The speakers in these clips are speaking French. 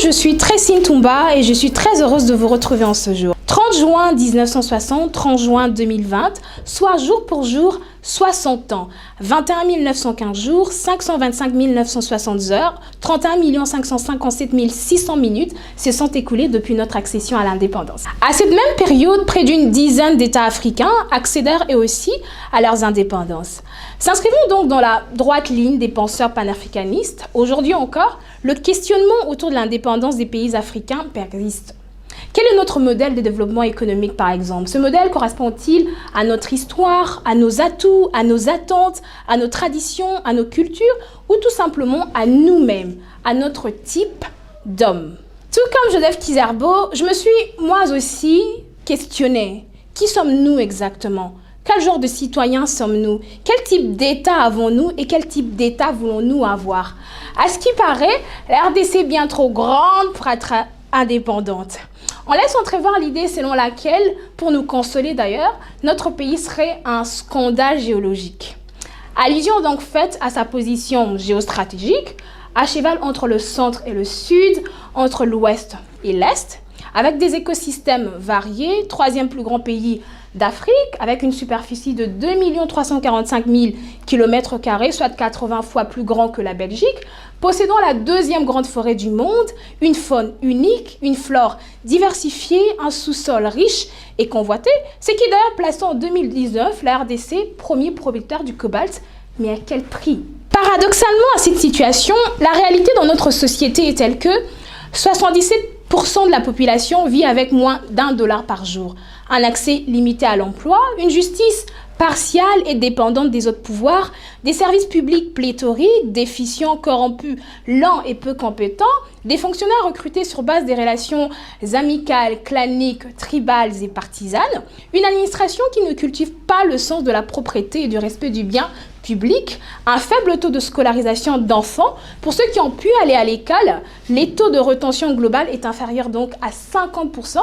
je suis Tracy Ntumba et je suis très heureuse de vous retrouver en ce jour. 30 juin 1960, 30 juin 2020, soit jour pour jour, 60 ans, 21 915 jours, 525 960 heures, 31 557 600 minutes se sont écoulées depuis notre accession à l'indépendance. À cette même période, près d'une dizaine d'États africains accédèrent eux aussi à leurs indépendances. S'inscrivons donc dans la droite ligne des penseurs panafricanistes. Aujourd'hui encore, le questionnement autour de l'indépendance des pays africains persiste. Quel est notre modèle de développement économique, par exemple? Ce modèle correspond-il à notre histoire, à nos atouts, à nos attentes, à nos traditions, à nos cultures, ou tout simplement à nous-mêmes, à notre type d'homme? Tout comme Joseph Kizerbo, je me suis moi aussi questionnée. Qui sommes-nous exactement? Quel genre de citoyens sommes-nous? Quel type d'État avons-nous et quel type d'État voulons-nous avoir? À ce qui paraît, la RDC est bien trop grande pour être indépendante. On laisse entrevoir l'idée selon laquelle, pour nous consoler d'ailleurs, notre pays serait un scandale géologique. Allusion donc faite à sa position géostratégique, à cheval entre le centre et le sud, entre l'ouest et l'est, avec des écosystèmes variés, troisième plus grand pays d'Afrique, avec une superficie de 2 345 000 km², soit 80 fois plus grand que la Belgique, possédant la deuxième grande forêt du monde, une faune unique, une flore diversifiée, un sous-sol riche et convoité, ce qui d'ailleurs place en 2019 la RDC premier producteur du cobalt, mais à quel prix? Paradoxalement, à cette situation, la réalité dans notre société est telle que 77% de la population vit avec moins d'1 $ par jour, un accès limité à l'emploi, une justice partiale et dépendante des autres pouvoirs, des services publics pléthoriques, déficients, corrompus, lents et peu compétents, des fonctionnaires recrutés sur base des relations amicales, claniques, tribales et partisanes, une administration qui ne cultive pas le sens de la propreté et du respect du bien public, un faible taux de scolarisation d'enfants. Pour ceux qui ont pu aller à l'école, les taux de retention globale est inférieur donc à 50%,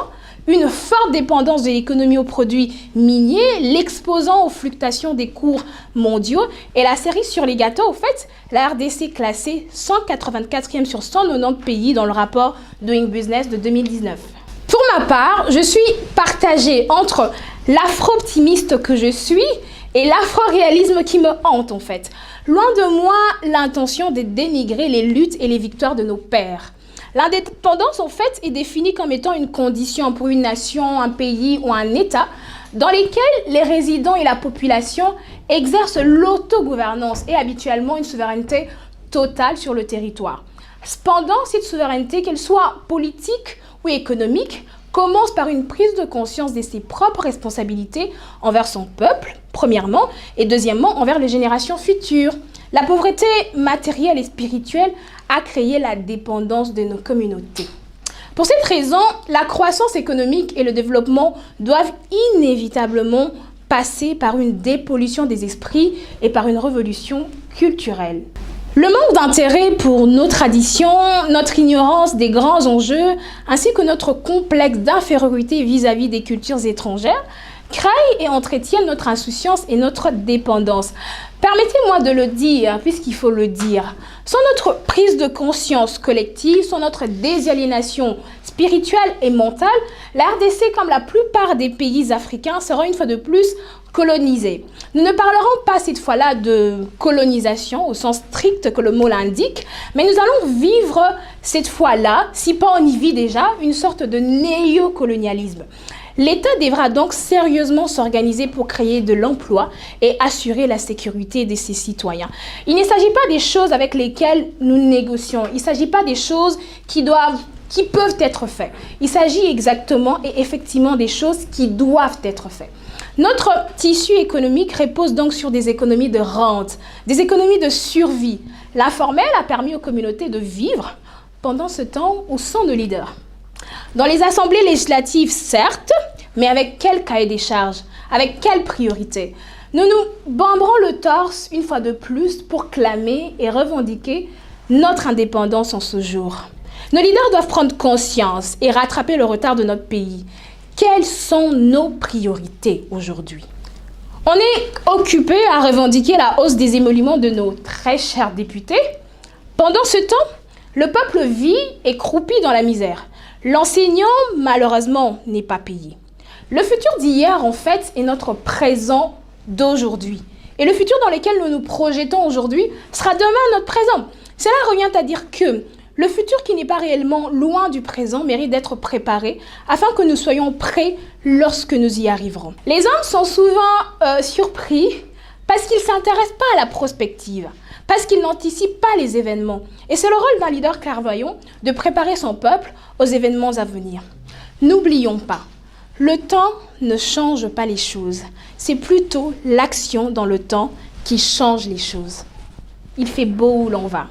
une forte dépendance de l'économie aux produits miniers, l'exposant aux fluctuations des cours mondiaux et la cerise sur les gâteaux. Au fait, la RDC classée 184e sur 190 pays dans le rapport Doing Business de 2019. Pour ma part, je suis partagée entre l'afro-optimiste que je suis et l'afro-réalisme qui me hante en fait. Loin de moi l'intention de dénigrer les luttes et les victoires de nos pères. L'indépendance, en fait, est définie comme étant une condition pour une nation, un pays ou un État dans lesquels les résidents et la population exercent l'autogouvernance et habituellement une souveraineté totale sur le territoire. Cependant, cette souveraineté, qu'elle soit politique ou économique, commence par une prise de conscience de ses propres responsabilités envers son peuple, premièrement, et deuxièmement, envers les générations futures. La pauvreté matérielle et spirituelle a créé la dépendance de nos communautés. Pour cette raison, la croissance économique et le développement doivent inévitablement passer par une dépollution des esprits et par une révolution culturelle. Le manque d'intérêt pour nos traditions, notre ignorance des grands enjeux, ainsi que notre complexe d'infériorité vis-à-vis des cultures étrangères, créent et entretiennent notre insouciance et notre dépendance. Permettez-moi de le dire, puisqu'il faut le dire. Sans notre prise de conscience collective, sans notre désaliénation spirituelle et mentale, la RDC, comme la plupart des pays africains, sera une fois de plus colonisée. Nous ne parlerons pas cette fois-là de colonisation au sens strict que le mot l'indique, mais nous allons vivre cette fois-là, si pas on y vit déjà, une sorte de néocolonialisme. L'État devra donc sérieusement s'organiser pour créer de l'emploi et assurer la sécurité de ses citoyens. Il ne s'agit pas des choses avec lesquelles nous négocions. Il ne s'agit pas des choses qui peuvent être faites. Il s'agit exactement et effectivement des choses qui doivent être faites. Notre tissu économique repose donc sur des économies de rente, des économies de survie. L'informel a permis aux communautés de vivre pendant ce temps où sont nos leaders. Dans les assemblées législatives, certes, mais avec quel cahier des charges? Avec quelle priorité? Nous nous bomberons le torse une fois de plus pour clamer et revendiquer notre indépendance en ce jour. Nos leaders doivent prendre conscience et rattraper le retard de notre pays. Quelles sont nos priorités aujourd'hui? On est occupé à revendiquer la hausse des émoluments de nos très chers députés. Pendant ce temps, Le peuple vit et croupit dans la misère. L'enseignant, malheureusement, n'est pas payé. Le futur d'hier, en fait, est notre présent d'aujourd'hui. Et le futur dans lequel nous nous projetons aujourd'hui sera demain notre présent. Cela revient à dire que le futur qui n'est pas réellement loin du présent mérite d'être préparé afin que nous soyons prêts lorsque nous y arriverons. Les hommes sont souvent surpris parce qu'ils ne s'intéressent pas à la prospective, parce qu'ils n'anticipent pas les événements. Et c'est le rôle d'un leader clairvoyant de préparer son peuple aux événements à venir. N'oublions pas, le temps ne change pas les choses. C'est plutôt l'action dans le temps qui change les choses. Il fait beau où l'on va.